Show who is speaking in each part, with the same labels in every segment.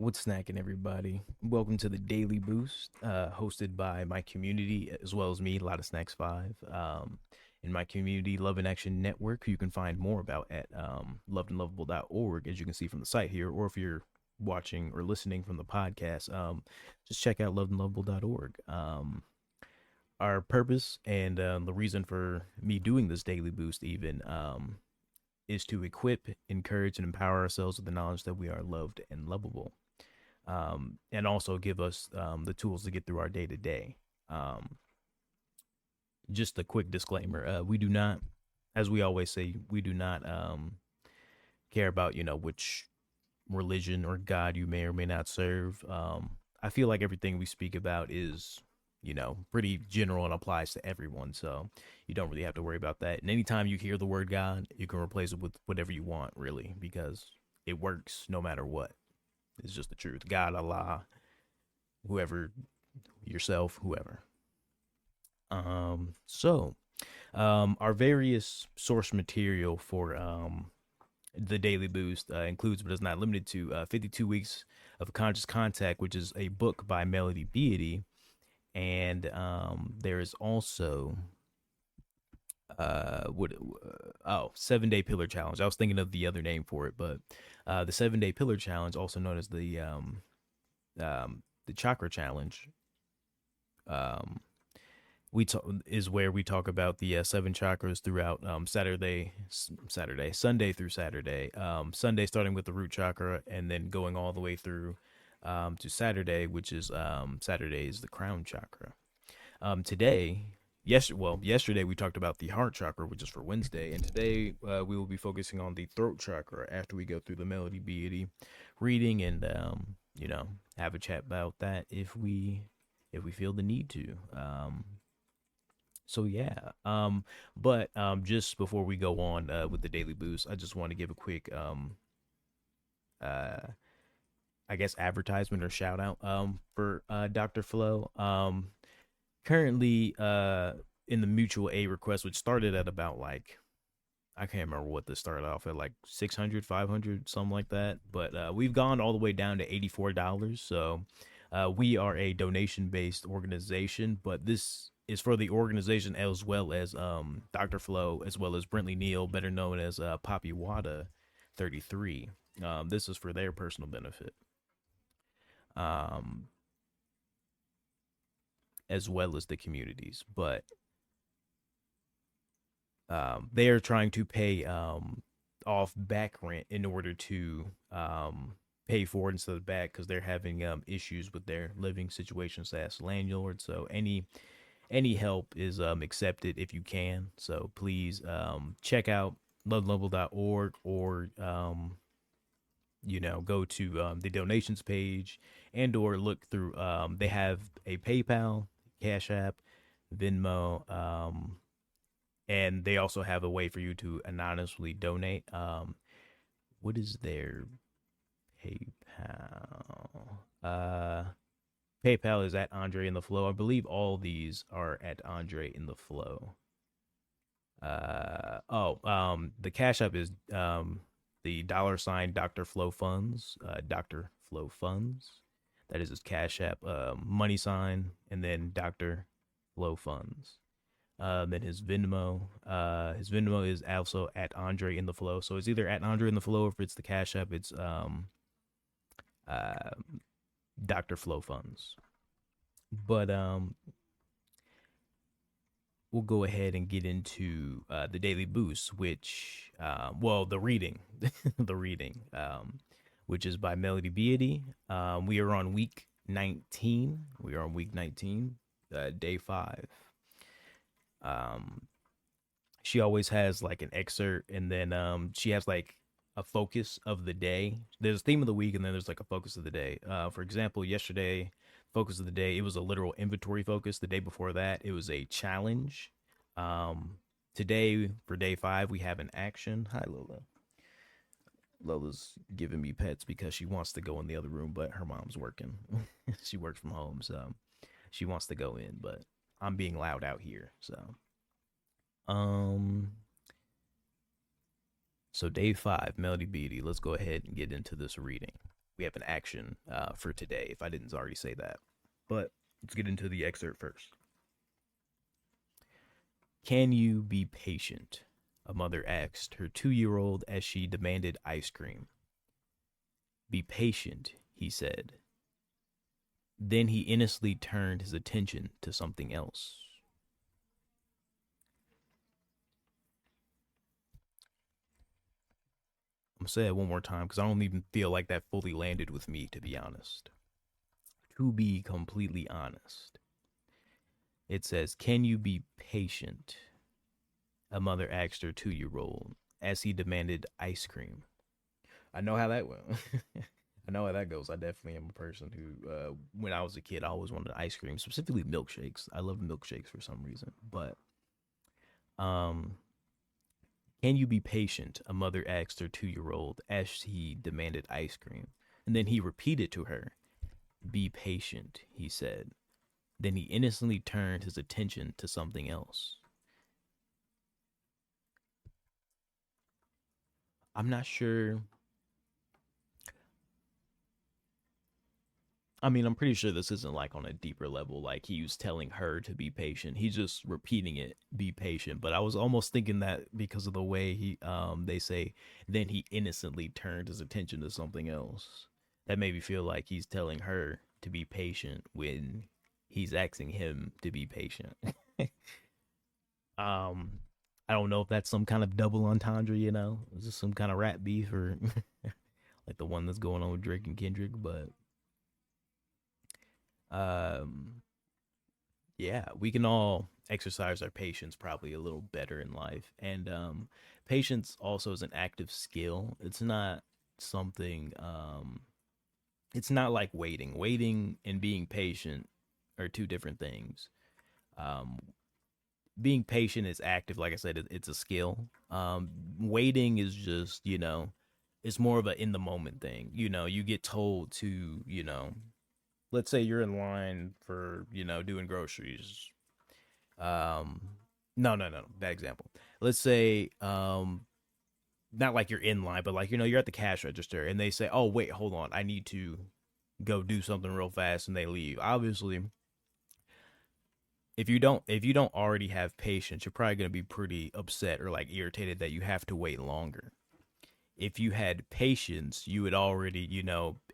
Speaker 1: What's snacking, everybody? Welcome to the Daily Boost, hosted by my community as well as me, LottaSnacks5. In my community, Love and Action Network, who you can find more about at lovedandlovable.org, as you can see from the site here, or if you're watching or listening from the podcast, just check out lovedandlovable.org. Our purpose and the reason for me doing this Daily Boost, even, is to equip, encourage, and empower ourselves with the knowledge that we are loved and lovable, and also give us the tools to get through our day to day. Just a quick disclaimer: we do not, as we always say, we do not care about which religion or God you may or may not serve. I feel like everything we speak about is pretty general and applies to everyone, so you don't really have to worry about that. And anytime you hear the word God, you can replace it with whatever you want, really, because it works no matter what. It's just the truth. God, Allah, whoever, yourself, whoever. Our various source material for the Daily Boost includes, but is not limited to, 52 Weeks of Conscious Contact, which is a book by Melody Beatty. And there is also 7-Day Pillar Challenge. I was thinking of the other name for it, but the 7-Day Pillar Challenge, also known as the Chakra Challenge, is where we talk about the 7 chakras throughout Sunday through Saturday. Sunday starting with the root chakra and then going all the way through to Saturday, which is Saturday is the crown chakra. Yesterday we talked about the heart chakra, which is for Wednesday, and today we will be focusing on the throat chakra after we go through the Melody Beatty reading and have a chat about that if we feel the need to. Just before we go on with the Daily Boost, I just want to give a quick uh I guess advertisement or shout out for Dr. Flo. Currently in the mutual aid request, which started at about, like, I can't remember what this started off at, like 600, 500, something like that. But we've gone all the way down to $84. So we are a donation based organization, but this is for the organization as well as Dr. Flo, as well as Brentley Neal, better known as Poppy Wada 33. This is for their personal benefit. Um, as well as the communities, but they are trying to pay off back rent in order to pay for it instead of back, because they're having issues with their living situations as landlord. So any help is accepted if you can. So please check out lovelovable.org, or go to the donations page, and or look through, they have a PayPal, Cash App, Venmo, and they also have a way for you to anonymously donate. What is their PayPal? PayPal is at Andre in the Flow. I believe all these are at Andre in the Flow. The Cash App is the $ Dr. Flow Funds, Dr. Flow Funds. That is his Cash App, money sign, and then Dr. Flow Funds. Then his Venmo is also at Andre in the Flow. So it's either at Andre in the Flow, or if it's the Cash App, it's Dr. Flow Funds. But we'll go ahead and get into the Daily Boost, which, the reading, the reading, which is by Melody Beatty. We are on week 19. Day 5. She always has like an excerpt, and then she has like a focus of the day. There's a theme of the week, and then there's like a focus of the day. For example, yesterday, focus of the day, it was a literal inventory focus. The day before that, it was a challenge. Today, for day 5, we have an action. Hi, Lola. Lola's giving me pets because she wants to go in the other room, but her mom's working. She works from home, so she wants to go in, but I'm being loud out here. So day 5, Melody Beatty. Let's go ahead and get into this reading. we have an action for today, if I didn't already say that. But let's get into the excerpt first. Can you be patient? A mother asked her 2-year-old as she demanded ice cream. Be patient, he said. Then he innocently turned his attention to something else. I'm gonna say it one more time because I don't even feel like that fully landed with me, to be honest. To be completely honest, it says, can you be patient? A mother asked her 2-year-old as he demanded ice cream. I know how that went. I know how that goes. I definitely am a person who, when I was a kid, I always wanted ice cream, specifically milkshakes. I love milkshakes for some reason. But, um, can you be patient? A mother asked her 2-year-old as he demanded ice cream. And then he repeated to her, be patient, he said. Then he innocently turned his attention to something else. I'm not sure. I mean, I'm pretty sure this isn't like on a deeper level. Like he was telling her to be patient. He's just repeating it, be patient. But I was almost thinking that because of the way they say, then he innocently turned his attention to something else. That made me feel like he's telling her to be patient when he's asking him to be patient. um, I don't know if that's some kind of double entendre, you know? Is this some kind of rap beef or like the one that's going on with Drake and Kendrick? But um, yeah, we can all exercise our patience probably a little better in life. And patience also is an active skill. It's not something it's not like waiting. Waiting and being patient are two different things. Um being patient is active, like I said, it's a skill. Waiting is just, it's more of a in the moment thing. You get told to, let's say you're in line for, doing groceries. Um, no, bad example. Let's say, not like you're in line, but like, you're at the cash register and they say, oh, wait, hold on. I need to go do something real fast, and they leave. Obviously, if you don't already have patience, you're probably going to be pretty upset or like irritated that you have to wait longer. If you had patience, you would already,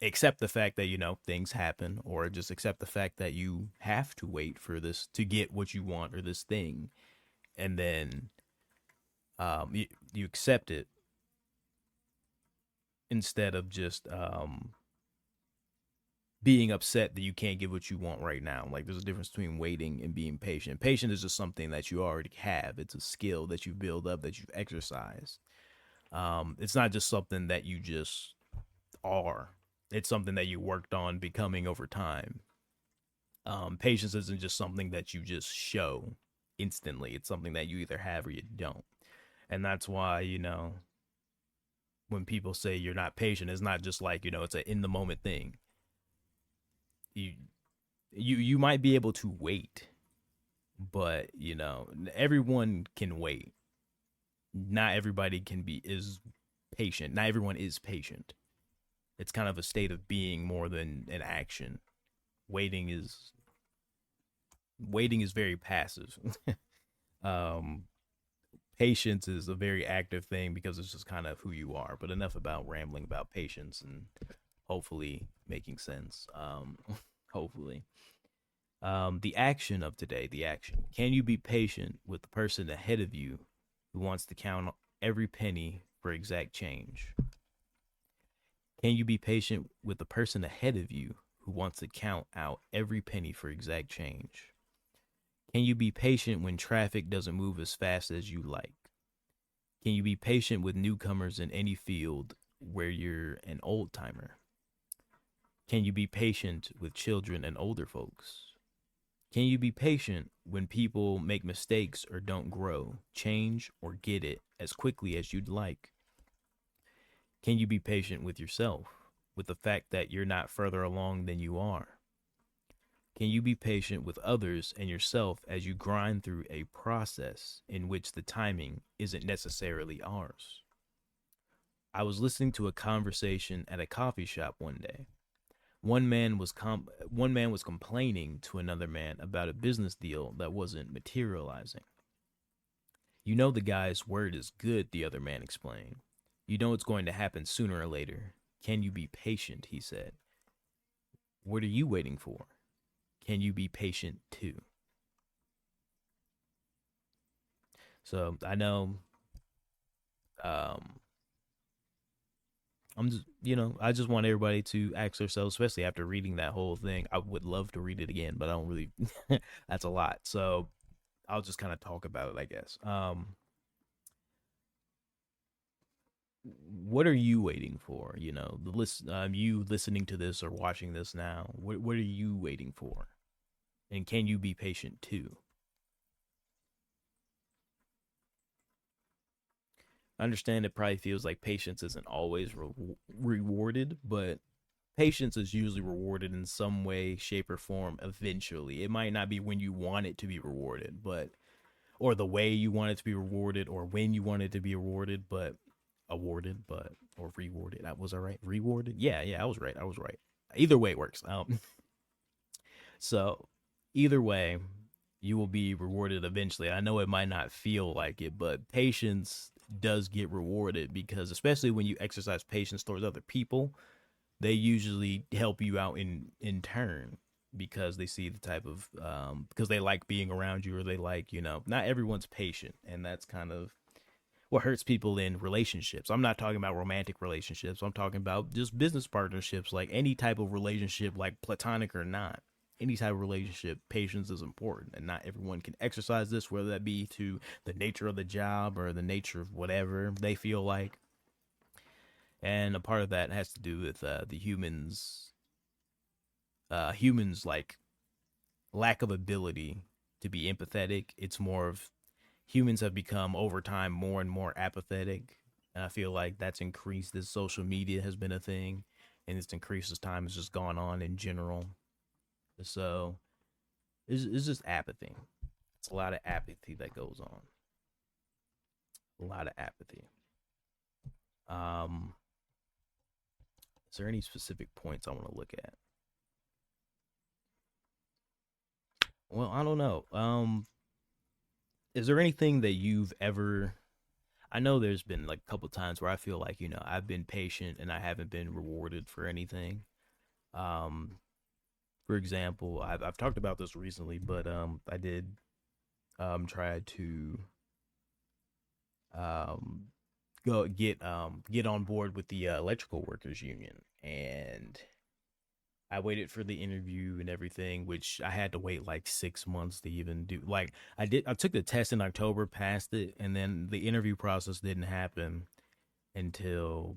Speaker 1: accept the fact that, things happen, or just accept the fact that you have to wait for this to get what you want or this thing. And then you accept it instead of just being upset that you can't get what you want right now. Like there's a difference between waiting and being patient. Patient is just something that you already have. It's a skill that you build up, that you've exercised. It's not just something that you just are. It's something that you worked on becoming over time. Patience isn't just something that you just show instantly. It's something that you either have or you don't. And that's why, when people say you're not patient, it's not just like, it's an in the moment thing. You you might be able to wait, but everyone can wait. Not everybody can be is patient. Not everyone is patient. It's kind of a state of being more than an action. Waiting is waiting is very passive. um Patience is a very active thing because it's just kind of who you are. But enough about rambling about patience and hopefully making sense. Hopefully. The action of today, the action. Can you be patient with the person ahead of you who wants to count every penny for exact change? Can you be patient with the person ahead of you who wants to count out every penny for exact change? Can you be patient when traffic doesn't move as fast as you like? Can you be patient with newcomers in any field where you're an old timer? Can you be patient with children and older folks? Can you be patient when people make mistakes or don't grow, change, or get it as quickly as you'd like? Can you be patient with yourself, with the fact that you're not further along than you are? Can you be patient with others and yourself as you grind through a process in which the timing isn't necessarily ours? I was listening to a conversation at a coffee shop one day. One man was complaining to another man about a business deal that wasn't materializing. You know the guy's word is good, the other man explained. You know it's going to happen sooner or later. Can you be patient? He said. What are you waiting for? Can you be patient too? So I know um I'm just, I just want everybody to ask themselves, especially after reading that whole thing. I would love to read it again, but I don't really, that's a lot. So I'll just kind of talk about it, I guess. What are you waiting for? You listening to this or watching this now, what are you waiting for? And can you be patient too? I understand it probably feels like patience isn't always rewarded, but patience is usually rewarded in some way, shape, or form eventually. It might not be when you want it to be rewarded, but or the way you want it to be rewarded, or when you want it to be rewarded, but awarded, but or rewarded. Was I right? Rewarded? Yeah, yeah, I was right. I was right. Either way works. So either way, you will be rewarded eventually. I know it might not feel like it, but patience does get rewarded because especially when you exercise patience towards other people, they usually help you out in turn because they see the type of because they like being around you or they like not everyone's patient, and that's kind of what hurts people in relationships. I'm not talking about romantic relationships. I'm talking about just business partnerships, like any type of relationship, like platonic or not. Any type of relationship, patience is important, and not everyone can exercise this, whether that be to the nature of the job or the nature of whatever they feel like. And a part of that has to do with the humans like lack of ability to be empathetic. It's more of humans have become over time more and more apathetic. And I feel like that's increased as social media has been a thing, and it's increased as time has just gone on in general. So it's just apathy. It's a lot of apathy that goes on. A lot of apathy. Um, is there any specific points I want to look at? Well, I don't know. Is there anything that you've ever? I know there's been like a couple times where I feel like I've been patient and I haven't been rewarded for anything. Um, for example, I've talked about this recently, but I did try to um get on board with the electrical workers union, and I waited for the interview and everything, which I had to wait like 6 months to even do. Like I took the test in October, passed it, and then the interview process didn't happen until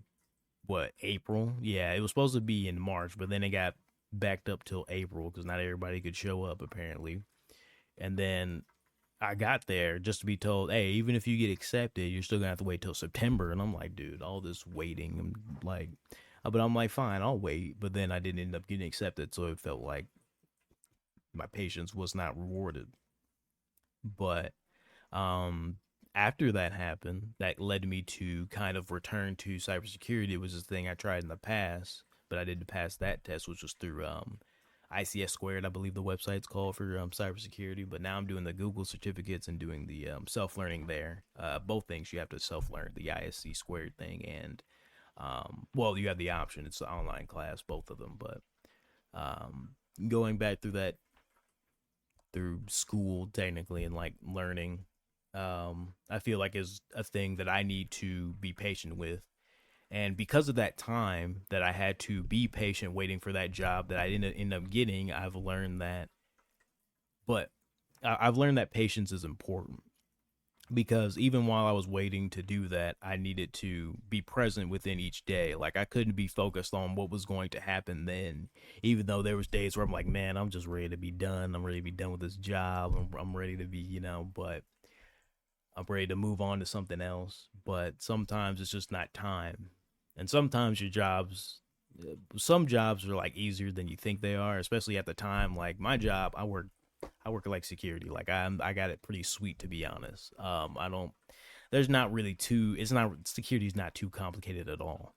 Speaker 1: what, April? Yeah, it was supposed to be in March, but then it got backed up till April because not everybody could show up apparently. And then I got there just to be told, hey, even if you get accepted, you're still gonna have to wait till September. And I'm like, dude, all this waiting, I'm like, but I'm like, fine, I'll wait. But then I didn't end up getting accepted, so it felt like my patience was not rewarded. But um, after that happened, that led me to kind of return to cybersecurity. It was a thing I tried in the past, but I didn't pass that test, which was through ICS squared, I believe the website's called for cybersecurity. But now I'm doing the Google certificates and doing the self learning there. Both things you have to self learn, the ISC squared thing and well, you have the option. It's an online class, both of them. But um, going back through that through school technically and like learning, I feel like is a thing that I need to be patient with. And because of that time that I had to be patient waiting for that job that I didn't end up getting, I've learned that. But I've learned that patience is important because even while I was waiting to do that, I needed to be present within each day. Like I couldn't be focused on what was going to happen then, even though there was days where I'm like, man, I'm just ready to be done. I'm ready to be done with this job. I'm ready to be, but I'm ready to move on to something else. But sometimes it's just not time. And sometimes your jobs, some jobs are like easier than you think they are, especially at the time. Like my job, I work like security. Like I got it pretty sweet to be honest. I don't there's not really too. It's not security's not too complicated at all.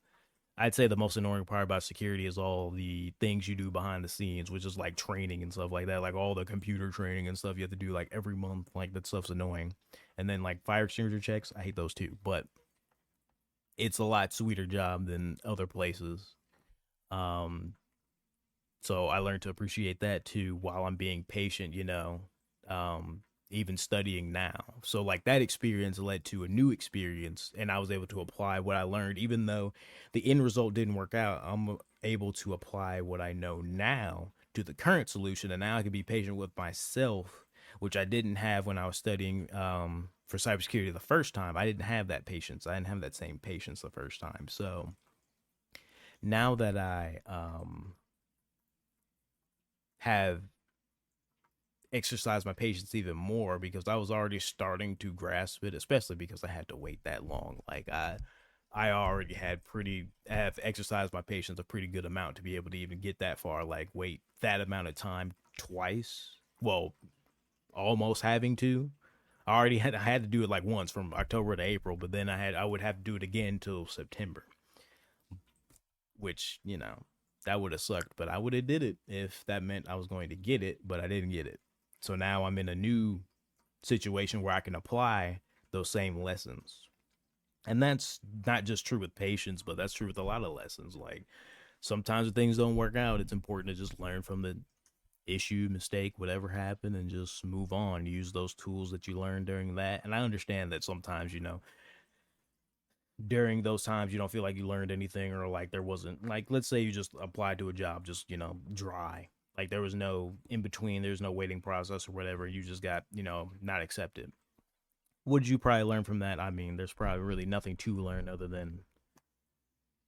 Speaker 1: I'd say the most annoying part about security is all the things you do behind the scenes, which is like training and stuff like that, like all the computer training and stuff you have to do like every month. Like that stuff's annoying. And then like fire extinguisher checks, I hate those too. But it's a lot sweeter job than other places. Um, so I learned to appreciate that too while I'm being patient, um, even studying now. So like that experience led to a new experience and I was able to apply what I learned, even though the end result didn't work out. I'm able to apply what I know now to the current solution. And now I can be patient with myself, which I didn't have when I was studying for cybersecurity the first time. I didn't have that patience. I didn't have that same patience the first time. So now that I have exercised my patience even more because I was already starting to grasp it, especially because I had to wait that long. Like I already have exercised my patience a pretty good amount to be able to even get that far. Like wait that amount of time twice. Well, almost having to. I had to do it like once from October to April, but then I would have to do it again till September, which that would have sucked. But I would have did it if that meant I was going to get it, but I didn't get it. So now I'm in a new situation where I can apply those same lessons. And that's not just true with patience, but that's true with a lot of lessons. Like sometimes when things don't work out, it's important to just learn from the issue, mistake, whatever happened, and just move on. Use those tools that you learned during that. And I understand that sometimes, during those times you don't feel like you learned anything, or like there wasn't, like, let's say you just applied to a job just dry, like there was no in between, there's no waiting process or whatever, you just got not accepted. Would you probably learn from that? I mean, there's probably really nothing to learn other than,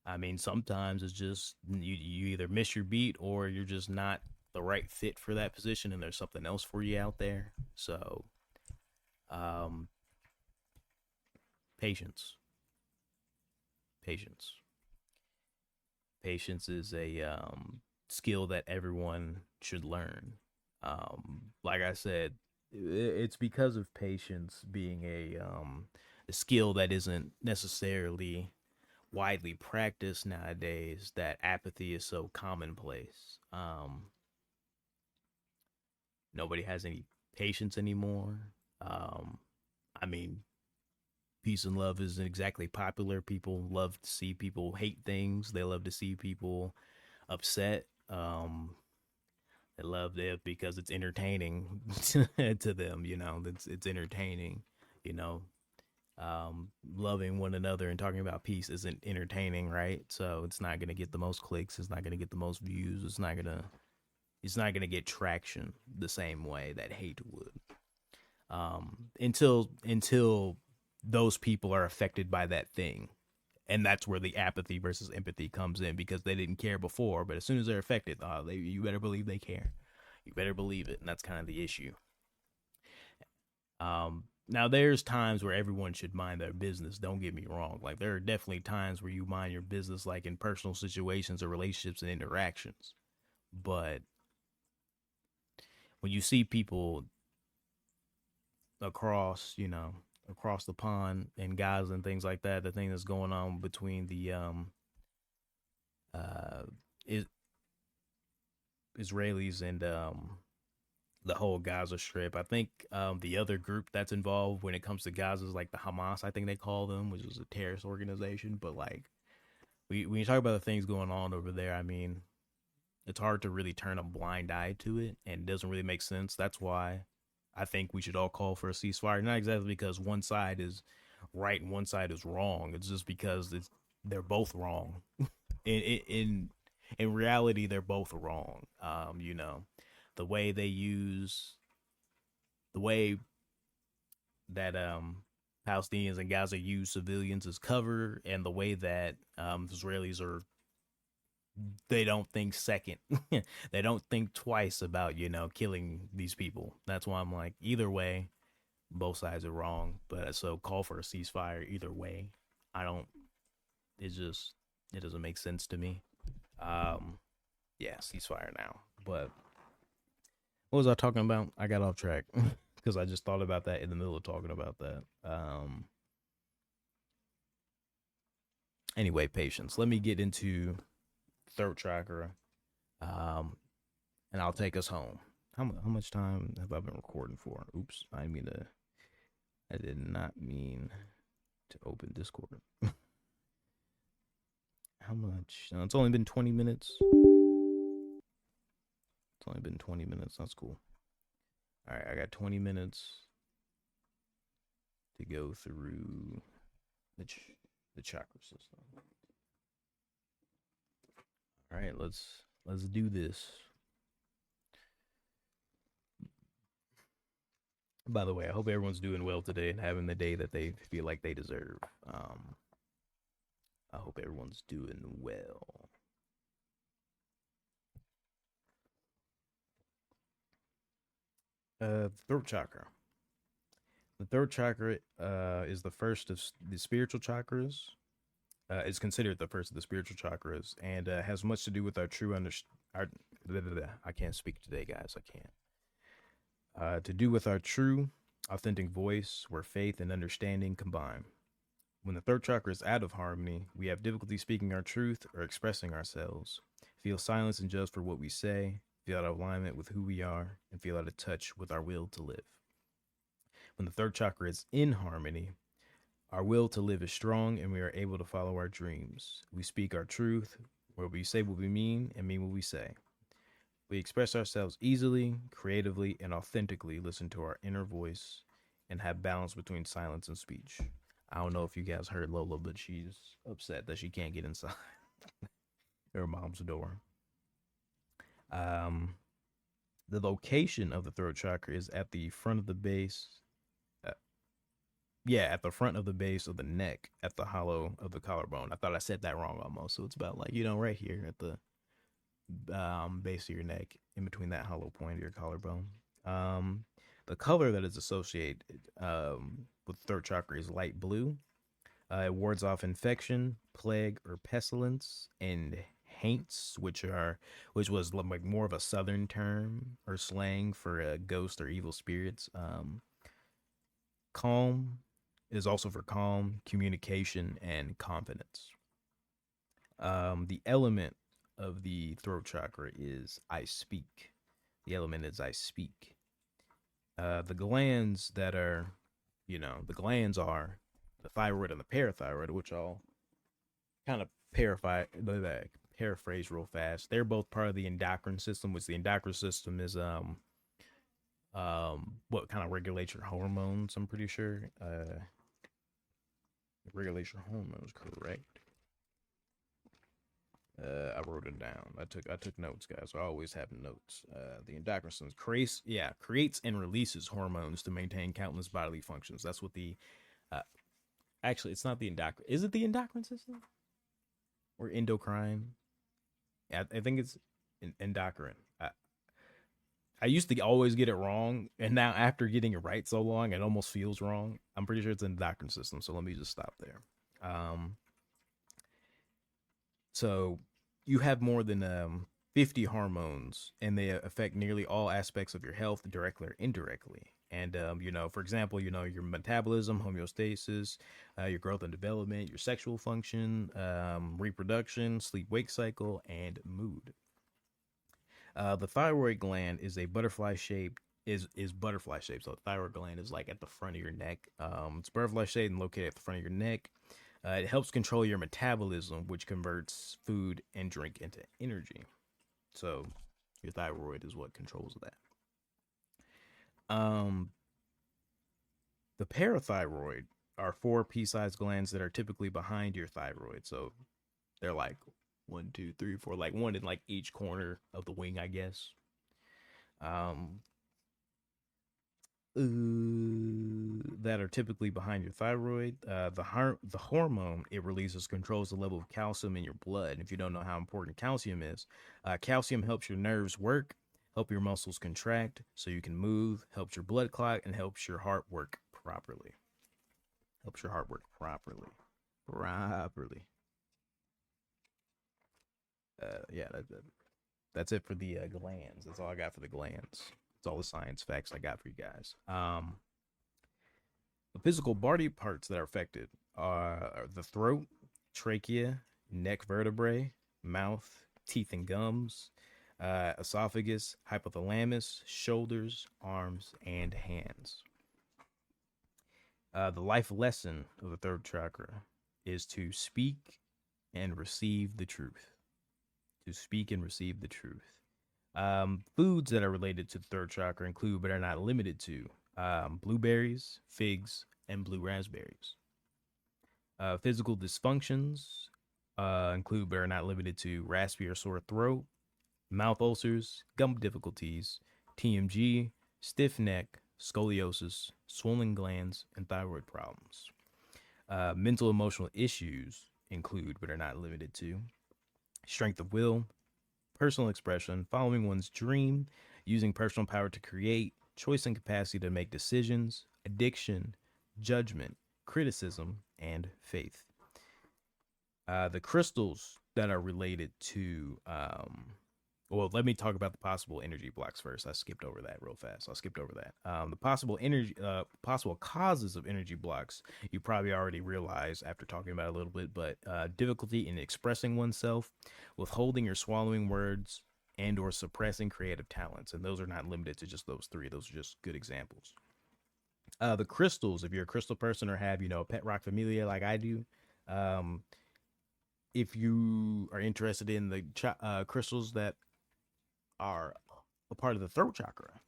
Speaker 1: I mean, sometimes it's just you either miss your beat or you're just not the right fit for that position and there's something else for you out there. So um patience, patience patience is a skill that everyone should learn. Like I said, it's because of patience being a skill that isn't necessarily widely practiced nowadays that apathy is so commonplace. Nobody has any patience anymore. Um, I mean, peace and love isn't exactly popular. People love to see people hate things. They love to see people upset. They love it because it's entertaining to them. It's entertaining. You know, Loving one another and talking about peace isn't entertaining, right? So it's not gonna get the most clicks. It's not gonna get the most views. It's not gonna get traction the same way that hate would. Until those people are affected by that thing, and that's where the apathy versus empathy comes in, because they didn't care before, but as soon as they're affected, you better believe they care. You better believe it, and that's kind of the issue. Now there's times where everyone should mind their business. Don't get me wrong. Like there are definitely times where you mind your business, like in personal situations or relationships and interactions. But when you see people across, across the pond in Gaza and things like that, the thing that's going on between the uh is- Israelis and the whole Gaza Strip. I think the other group that's involved when it comes to Gaza is like the Hamas, I think they call them, which is a terrorist organization. But like when you talk about the things going on over there, I mean, it's hard to really turn a blind eye to it, and it doesn't really make sense. That's why I think we should all call for a ceasefire. Not exactly because one side is right and one side is wrong. It's just because they're both wrong. In reality, they're both wrong. The way they use the way that Palestinians and Gaza use civilians as cover, and the way that Israelis are, they don't think second. They don't think twice about killing these people. That's why I'm like, either way, both sides are wrong. But so call for a ceasefire either way. I don't. It's just, it doesn't make sense to me. Um, yeah, ceasefire now. But what was I talking about? I got off track because I just thought about that in the middle of talking about that. Anyway, patience. Let me get into throat chakra, um, and I'll take us home. How much time have I been recording for? Oops, I did not mean to open Discord. How much? No, it's only been 20 minutes. It's only been 20 minutes. That's cool. All right, I got 20 minutes to go through the chakra system. All right, let's do this. By the way, I hope everyone's doing well today and having the day that they feel like they deserve. I hope everyone's doing well. Throat chakra. The throat chakra is the first of the spiritual chakras. It's considered the first of the spiritual chakras, and has much to do with our true I can't speak today, guys. I can't. To do with our true, authentic voice, where faith and understanding combine. When the throat chakra is out of harmony, we have difficulty speaking our truth or expressing ourselves, feel silence and judged for what we say, feel out of alignment with who we are, and feel out of touch with our will to live. When the third chakra is in harmony, our will to live is strong and we are able to follow our dreams. We speak our truth, where we say what we mean and mean what we say. We express ourselves easily, creatively, and authentically, listen to our inner voice, and have balance between silence and speech. I don't know if you guys heard Lola, but she's upset that she can't get inside her mom's door. The location of the throat chakra is at the front of the base. At the front of the base of the neck, at the hollow of the collarbone. I thought I said that wrong almost. So it's about like, right here at the base of your neck, in between that hollow point of your collarbone. The color that is associated with the throat chakra is light blue. It wards off infection, plague, or pestilence, and haints, which was like more of a southern term or slang for ghosts or evil spirits. Calm is also for calm, communication, and confidence. The element of the throat chakra is I speak. The element is I speak. The glands that are, the glands are the thyroid and the parathyroid, which I'll kind of paraphrase real fast. They're both part of the endocrine system, which the endocrine system is what kind of regulates your hormones, I'm pretty sure. Regulates your hormones, correct. I wrote it down. I took notes, guys. So I always have notes. The endocrine system creates and releases hormones to maintain countless bodily functions. That's what the actually, it's not the endocrine. Is it the endocrine system or endocrine? Yeah, I think it's endocrine. I used to always get it wrong, and now after getting it right so long, it almost feels wrong. I'm pretty sure it's an endocrine system, so let me just stop there. So you have more than 50 hormones, and they affect nearly all aspects of your health, directly or indirectly. And, for example, your metabolism, homeostasis, your growth and development, your sexual function, reproduction, sleep-wake cycle, and mood. The thyroid gland is a butterfly shape. Is butterfly shaped. So the thyroid gland is like at the front of your neck. It's butterfly shaped and located at the front of your neck. It helps control your metabolism, which converts food and drink into energy. So your thyroid is what controls that. The parathyroid are 4 pea-sized glands that are typically behind your thyroid. So they're like 1, 2, 3, 4, like one in like each corner of the wing, I guess. That are typically behind your thyroid. The hormone it releases controls the level of calcium in your blood. And if you don't know how important calcium is, calcium helps your nerves work, help your muscles contract so you can move, helps your blood clot, and helps your heart work properly. That's it for the glands. That's all I got for the glands. That's all the science facts I got for you guys. The physical body parts that are affected are the throat, trachea, neck vertebrae, mouth, teeth and gums, esophagus, hypothalamus, shoulders, arms, and hands. The life lesson of the third chakra is to speak and receive the truth. To speak and receive the truth. Foods that are related to the third chakra include, but are not limited to, blueberries, figs, and blue raspberries. Physical dysfunctions include, but are not limited to, raspy or sore throat, mouth ulcers, gum difficulties, TMG, stiff neck, scoliosis, swollen glands, and thyroid problems. Mental emotional issues include, but are not limited to, strength of will, personal expression, following one's dream, using personal power to create, choice and capacity to make decisions, addiction, judgment, criticism, and faith. The crystals that are related to, well, let me talk about the possible energy blocks first. I skipped over that real fast. The possible causes of energy blocks, you probably already realized after talking about it a little bit, but difficulty in expressing oneself, withholding or swallowing words, and or suppressing creative talents. And those are not limited to just those three. Those are just good examples. The crystals, if you're a crystal person or have, a pet rock familia like I do, if you are interested in the crystals that are a part of the throat chakra,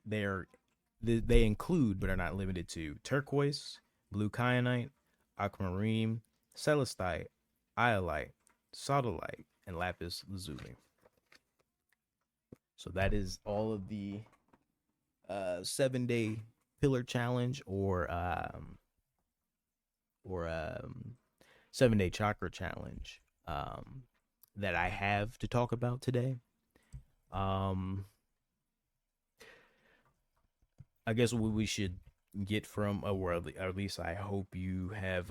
Speaker 1: they include, but are not limited to, turquoise, blue kyanite, aquamarine, celestite, iolite, sodalite, and lapis lazuli. So that is all of the 7-day pillar challenge or 7-day chakra challenge that I have to talk about today. I guess what we should get from, or at least I hope you have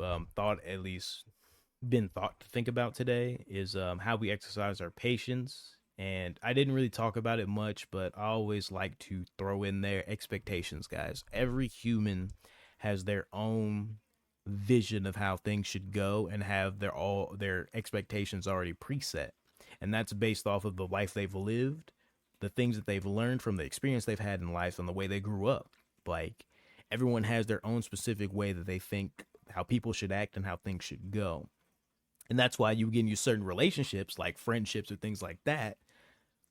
Speaker 1: been thought to think about today, is how we exercise our patience. And I didn't really talk about it much, but I always like to throw in their expectations, guys. Every human has their own vision of how things should go and have their expectations already preset. And that's based off of the life they've lived, the things that they've learned from the experience they've had in life, and the way they grew up. Like, everyone has their own specific way that they think how people should act and how things should go. And that's why you get into certain relationships, like friendships or things like that,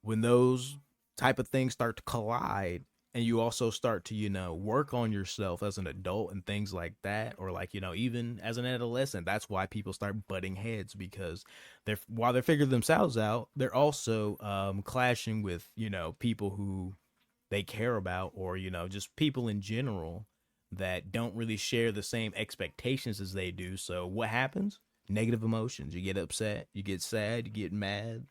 Speaker 1: when those type of things start to collide, and you also start to, work on yourself as an adult and things like that, or like, even as an adolescent, that's why people start butting heads, because while they're figuring themselves out, they're also clashing with, people who they care about, or, just people in general that don't really share the same expectations as they do. So what happens? Negative emotions. You get upset, you get sad, you get mad.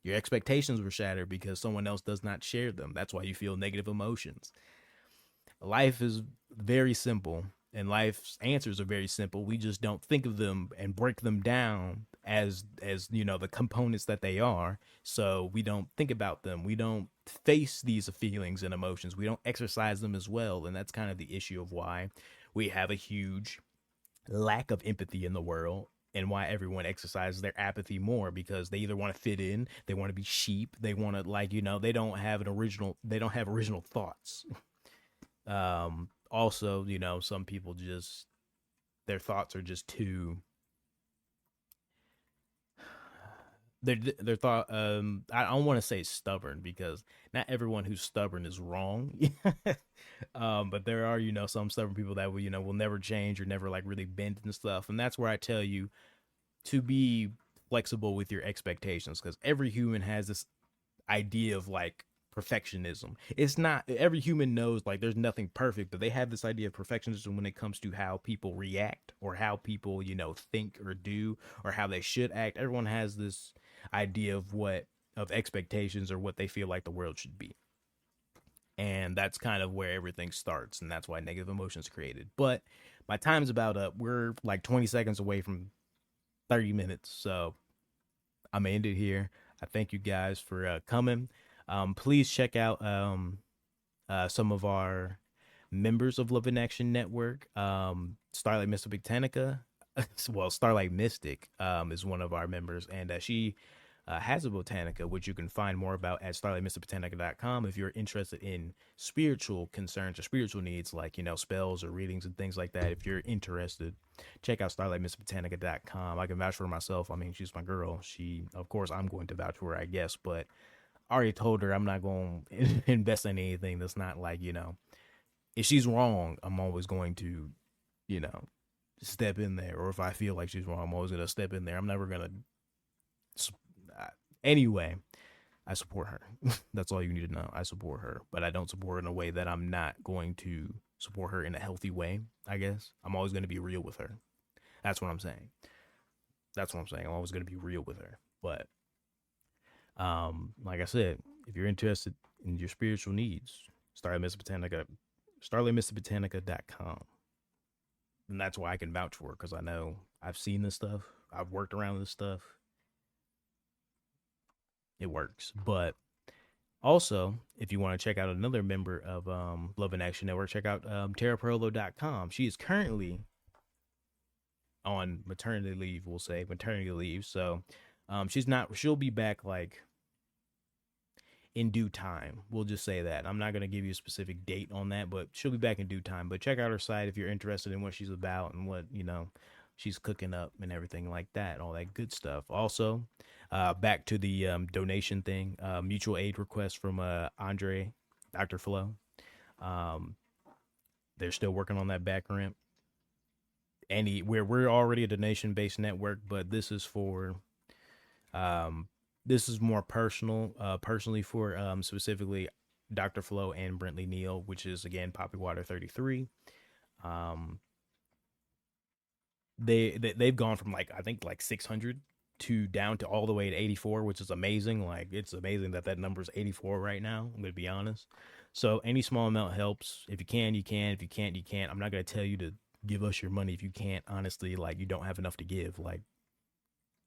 Speaker 1: Your expectations were shattered because someone else does not share them. That's why you feel negative emotions. Life is very simple, and life's answers are very simple. We just don't think of them and break them down as the components that they are. So we don't think about them. We don't face these feelings and emotions. We don't exercise them as well. And that's kind of the issue of why we have a huge lack of empathy in the world, and why everyone exercises their apathy more, because they either want to fit in, they want to be sheep, they want to they don't have original thoughts. Also, some people just, their thoughts are just too, their thought, I don't want to say stubborn, because not everyone who's stubborn is wrong. But there are, some stubborn people that will never change, or never really bend and stuff. And that's where I tell you to be flexible with your expectations, because every human has this idea of perfectionism. It's not, every human knows there's nothing perfect, but they have this idea of perfectionism when it comes to how people react, or how people, think or do, or how they should act. Everyone has this idea of expectations, or what they feel like the world should be. And that's kind of where everything starts, and that's why negative emotions created. But my time's about up. We're 20 seconds away from 30 minutes, so I'm gonna end it here. I thank you guys for coming. Please check out some of our members of Love in Action Network. Starlight Mr. Botanica, well, Starlight Mystic is one of our members, and she has a botanica, which you can find more about at starlightmysticbotanica.com if you're interested in spiritual concerns or spiritual needs, like, spells or readings and things like that. If you're interested, check out starlightmysticbotanica.com. I can vouch for myself. I mean, she's my girl. Of course, I'm going to vouch for her, I guess, but I already told her I'm not going to invest in anything that's not like, if she's wrong, I'm always going to, you know, step in there. Or if I feel like she's wrong, I'm always going to step in there. I'm never going to. Anyway, I support her. That's all you need to know. I support her, but I don't support her in a way that I'm not going to support her in a healthy way, I guess. I'm always going to be real with her. That's what I'm saying. That's what I'm saying. I'm always going to be real with her. But like I said, if you're interested in your spiritual needs, start at Miss Botanica, starlightmysticbotanica.com. And that's why I can vouch for it, because I know I've seen this stuff. I've worked around this stuff. It works. But also, if you want to check out another member of Love and Action Network, check out TaraParolo.com. She is currently on maternity leave, we'll say maternity leave. So she'll be back like in due time. We'll just say that. I'm not going to give you a specific date on that, but she'll be back in due time. But check out her site if you're interested in what she's about and what, she's cooking up and everything like that, all that good stuff. Also, back to the donation thing, mutual aid request from Andre, Dr. Flo. They're still working on that back rent. We're already a donation based network, but this is for this is more personally for specifically Dr. Flo and Brentley Neal, which is again Poppy Water 33. They've gone from I think 600 to down to all the way to 84, which is amazing. Like, it's amazing that number is 84 right now. I'm gonna be honest. So any small amount helps. If you can, you can. If you can't, you can't. I'm not gonna tell you to give us your money if you can't. Honestly, you don't have enough to give.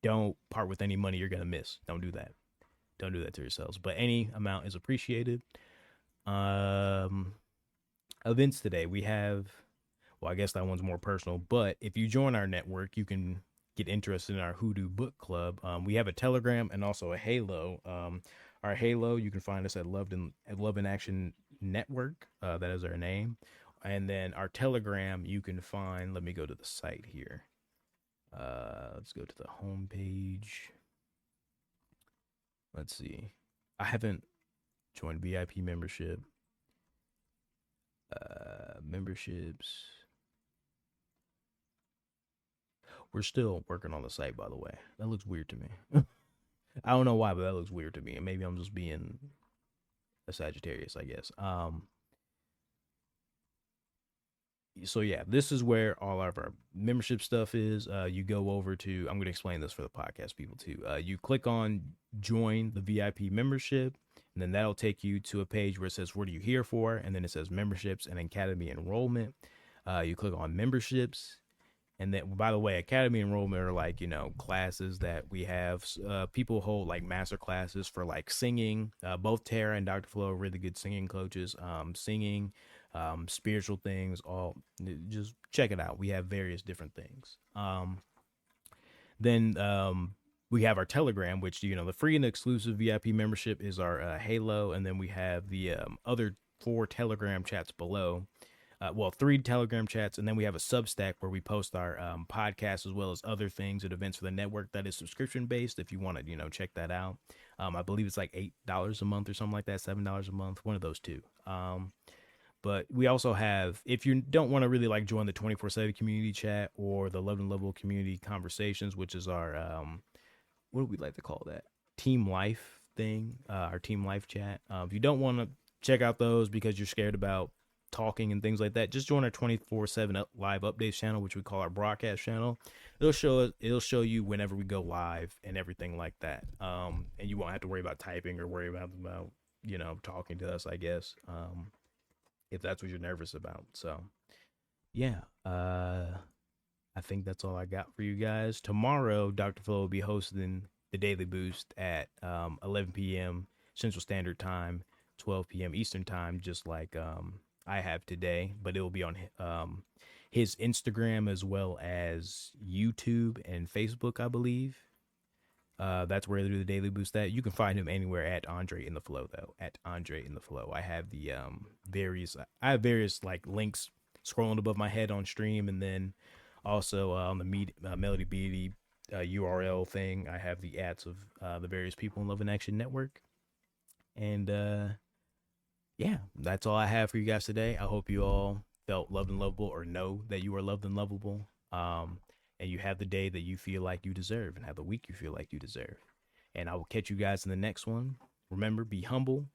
Speaker 1: Don't part with any money you're gonna miss. Don't do that. Don't do that to yourselves. But any amount is appreciated. Events today we have. Well, I guess that one's more personal. But if you join our network, you can get interested in our Hoodoo Book Club. We have a Telegram and also a Halo. Our Halo, you can find us at Love and Action Network. That is our name. And then our Telegram, you can find. Let me go to the site here. Let's go to the home page. Let's see. I haven't joined VIP membership. Memberships. We're still working on the site, by the way. That looks weird to me. I don't know why, but that looks weird to me. And maybe I'm just being a Sagittarius, I guess. So yeah, this is where all of our membership stuff is. You go over to, I'm going to explain this for the podcast people too. You click on join the VIP membership, and then that'll take you to a page where it says, what are you here for? And then it says memberships and academy enrollment. You click on memberships. And then, by the way, academy enrollment are classes that we have. People hold master classes for singing. Both Tara and Dr. Flo are really good singing coaches. Singing, spiritual things. All just check it out. We have various different things. Then we have our Telegram, which the free and exclusive VIP membership is our Halo, and then we have the other 4 Telegram chats below. 3 Telegram chats, and then we have a Substack where we post our podcast as well as other things and events for the network that is subscription based. If you want to, check that out. I believe it's $8 a month or something like that, $7 a month, one of those two. But we also have, if you don't want to really join the 24/7 community chat or the Love and Level community conversations, which is our what do we like to call that? Team Life thing, our Team Life chat. If you don't want to check out those because you're scared about talking and things like that, just join our 24/7 live updates channel, which we call our broadcast channel. It'll show you whenever we go live and everything like that. And you won't have to worry about typing or worry about talking to us, I guess, if that's what you're nervous about. So yeah, I think that's all I got for you guys. Tomorrow Dr. Flo will be hosting the Daily Boost at 11 p.m. Central Standard Time, 12 p.m. Eastern Time, just like I have today, but it will be on his Instagram as well as YouTube and Facebook, I believe. That's where they do the daily boost at. You can find him anywhere at Andre in the Flow, though. At Andre in the Flow. I have the various like links scrolling above my head on stream, and then also on the Melody Beatty URL thing, I have the ads of the various people in Love and Action Network. And yeah, that's all I have for you guys today. I hope you all felt loved and lovable, or know that you are loved and lovable. And you have the day that you feel like you deserve, and have the week you feel like you deserve. And I will catch you guys in the next one. Remember, be humble,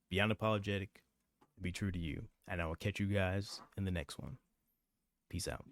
Speaker 1: be unapologetic, be true to you. And I will catch you guys in the next one. Peace out.